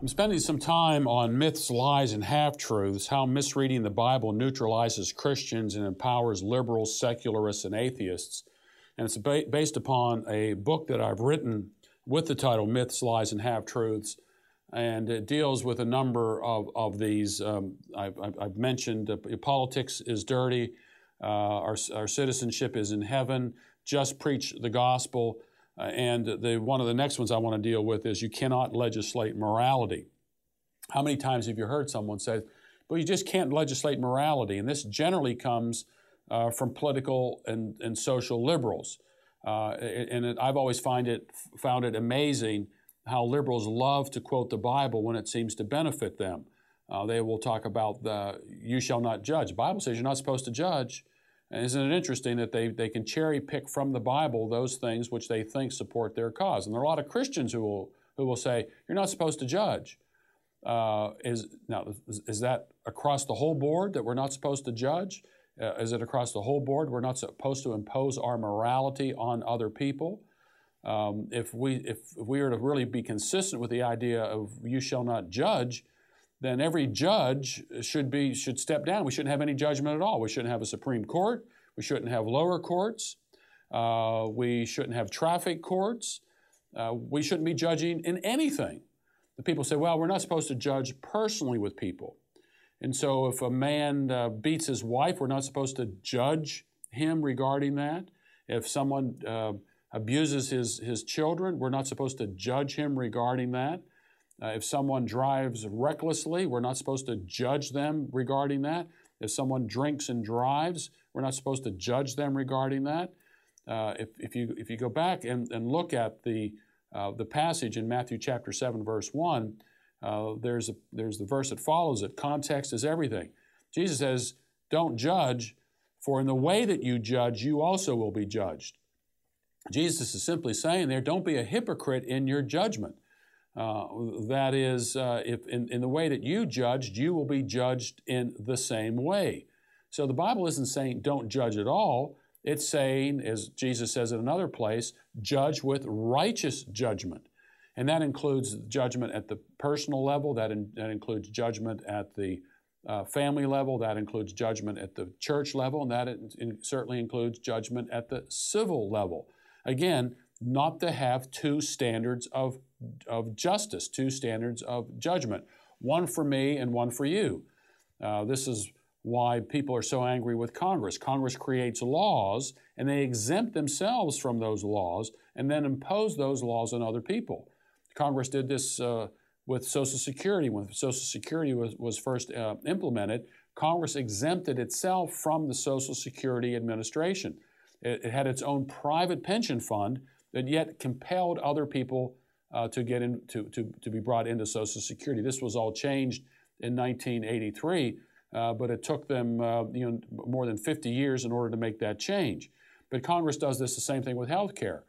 I'm spending some time on myths, lies, and half-truths, how misreading the Bible neutralizes Christians and empowers liberals, secularists, and atheists. And it's based upon a book that I've written with the title Myths, Lies, and Half-Truths. And it deals with a number of these. I've mentioned politics is dirty, our citizenship is in heaven, just preach the gospel. And one of the next ones I want to deal with is you cannot legislate morality. How many times have you heard someone say, well, you just can't legislate morality? And this generally comes from political and social liberals. I've always found it amazing how liberals love to quote the Bible when it seems to benefit them. They will talk about you shall not judge. The Bible says you're not supposed to judge. And isn't it interesting that they can cherry pick from the Bible those things which they think support their cause? And there are a lot of Christians who will say, you're not supposed to judge. Is that across the whole board that we're not supposed to judge? Is it across the whole board we're not supposed to impose our morality on other people? If we are to really be consistent with the idea of you shall not judge, then every judge should step down. We shouldn't have any judgment at all. We shouldn't have a Supreme Court. We shouldn't have lower courts. We shouldn't have traffic courts. We shouldn't be judging in anything. The people say, well, we're not supposed to judge personally with people. And so if a man beats his wife, we're not supposed to judge him regarding that. If someone abuses his children, we're not supposed to judge him regarding that. If someone drives recklessly, we're not supposed to judge them regarding that. If someone drinks and drives, we're not supposed to judge them regarding that. If you go back and look at the passage in Matthew chapter 7, verse 1, there's the verse that follows it. Context is everything. Jesus says, don't judge, for in the way that you judge, you also will be judged. Jesus is simply saying there, don't be a hypocrite in your judgment. That is, if in the way that you judged, you will be judged in the same way. So the Bible isn't saying don't judge at all. It's saying, as Jesus says in another place, judge with righteous judgment. And that includes judgment at the personal level, that includes judgment at the family level, that includes judgment at the church level, and that certainly includes judgment at the civil level. Again, not to have two standards of justice, two standards of judgment, one for me and one for you. This is why people are so angry with Congress. Congress creates laws, and they exempt themselves from those laws and then impose those laws on other people. Congress did this with Social Security. When Social Security was first implemented, Congress exempted itself from the Social Security Administration. It had its own private pension fund that yet compelled other people to get in to be brought into Social Security. This was all changed in 1983, but it took them more than 50 years in order to make that change. But Congress does the same thing with health care.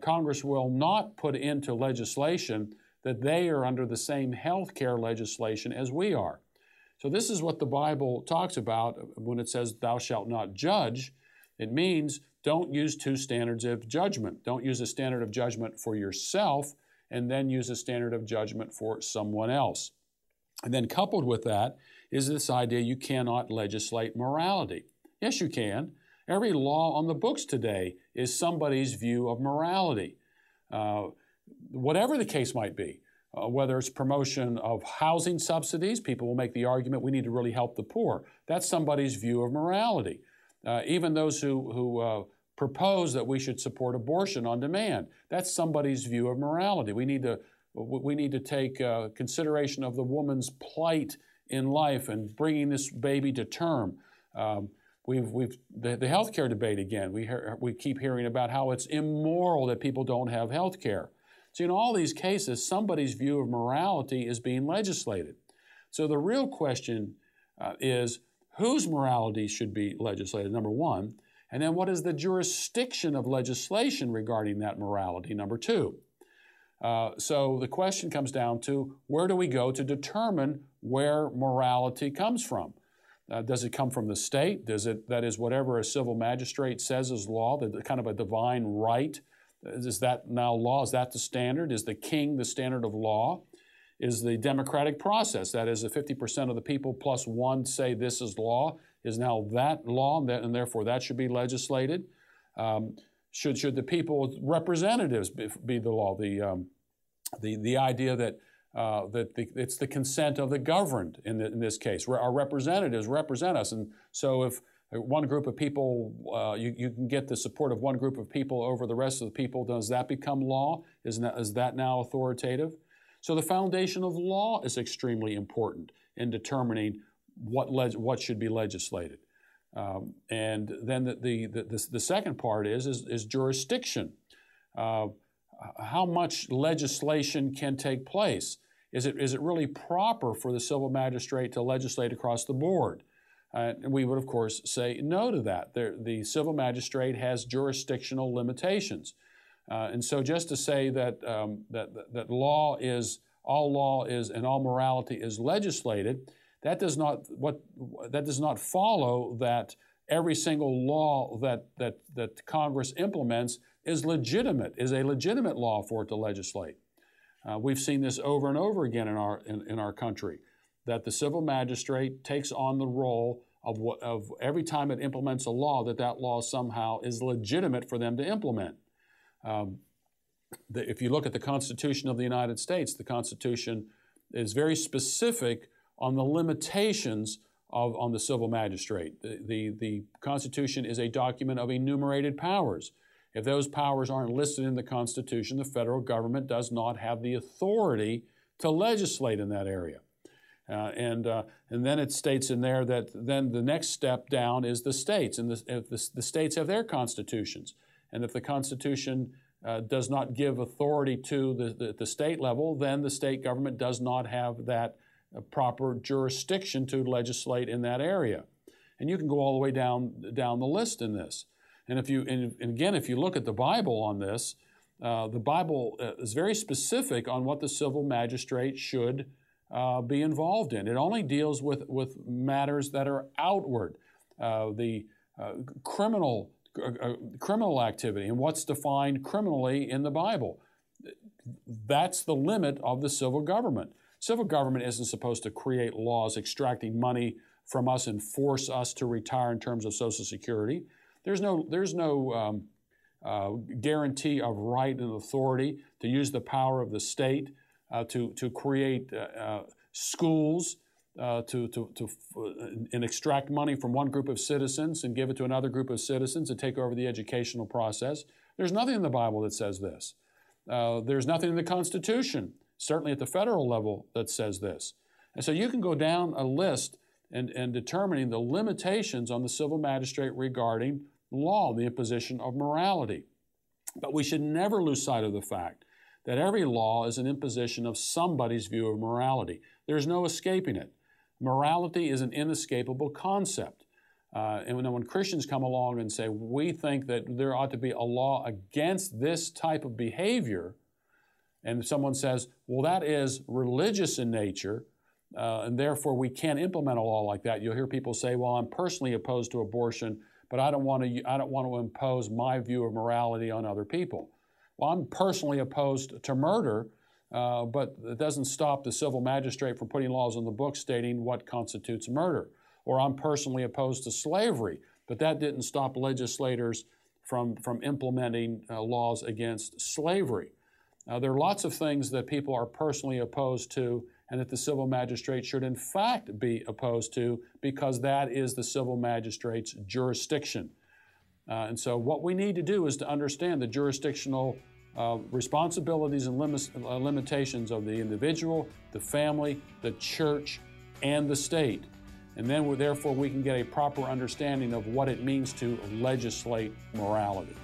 Congress will not put into legislation that they are under the same health care legislation as we are. So this is what the Bible talks about when it says, thou shalt not judge. It means don't use two standards of judgment. Don't use a standard of judgment for yourself and then use a standard of judgment for someone else. And then coupled with that is this idea you cannot legislate morality. Yes, you can. Every law on the books today is somebody's view of morality. Whatever the case might be, whether it's promotion of housing subsidies, people will make the argument we need to really help the poor. That's somebody's view of morality. Even those who propose that we should support abortion on demand, that's somebody's view of morality. We need to take consideration of the woman's plight in life and bringing this baby to term. The healthcare debate again. We keep hearing about how it's immoral that people don't have health care. So in all these cases, somebody's view of morality is being legislated. So the real question is whose morality should be legislated, number one, and then what is the jurisdiction of legislation regarding that morality, number two. So the question comes down to where do we go to determine where morality comes from? Does it come from the state? That is whatever a civil magistrate says is law, kind of a divine right? Is that now law? Is that the standard? Is the king the standard of law? is the democratic process. That is, the 50% of the people plus one say this is law, is now that law, and therefore that should be legislated. Should the people's representatives be the law? The idea that it's the consent of the governed in this case, where our representatives represent us, and so if one group of people, you can get the support of one group of people over the rest of the people, does that become law? Is that now authoritative? So the foundation of law is extremely important in determining what should be legislated. And then the second part is jurisdiction. How much legislation can take place? Is it really proper for the civil magistrate to legislate across the board? And we would, of course, say no to that. The civil magistrate has jurisdictional limitations. And so just to say that, that all law is and all morality is legislated, that does not follow that every single law that Congress implements is a legitimate law for it to legislate. We've seen this over and over again in our country, that the civil magistrate takes on the role of every time it implements a law, that law somehow is legitimate for them to implement. If you look at the Constitution of the United States, the Constitution is very specific on the limitations on the civil magistrate. The Constitution is a document of enumerated powers. If those powers aren't listed in the Constitution, the federal government does not have the authority to legislate in that area. And then it states in there that then the next step down is the states, and the states have their constitutions. And if the Constitution does not give authority to the state level, then the state government does not have that proper jurisdiction to legislate in that area. And you can go all the way down the list in this. And again, if you look at the Bible on this, the Bible is very specific on what the civil magistrate should be involved in. It only deals with matters that are outward, the criminal activity and what's defined criminally in the Bible. That's the limit of the civil government. Civil government isn't supposed to create laws extracting money from us and force us to retire in terms of Social Security. There's no guarantee of right and authority to use the power of the state to create schools and extract money from one group of citizens and give it to another group of citizens and take over the educational process. There's nothing in the Bible that says this. There's nothing in the Constitution, certainly at the federal level, that says this. And so you can go down a list and determining the limitations on the civil magistrate regarding law, the imposition of morality. But we should never lose sight of the fact that every law is an imposition of somebody's view of morality. There's no escaping it. Morality is an inescapable concept. And when Christians come along and say, we think that there ought to be a law against this type of behavior, and someone says, well, that is religious in nature, and therefore we can't implement a law like that. You'll hear people say, well, I'm personally opposed to abortion, but I don't want to impose my view of morality on other people. Well, I'm personally opposed to murder, but it doesn't stop the civil magistrate from putting laws on the books stating what constitutes murder. Or I'm personally opposed to slavery, but that didn't stop legislators from implementing laws against slavery. There are lots of things that people are personally opposed to and that the civil magistrate should in fact be opposed to, because that is the civil magistrate's jurisdiction. And so what we need to do is to understand the jurisdictional responsibilities and limitations of the individual, the family, the church, and the state. And then therefore we can get a proper understanding of what it means to legislate morality.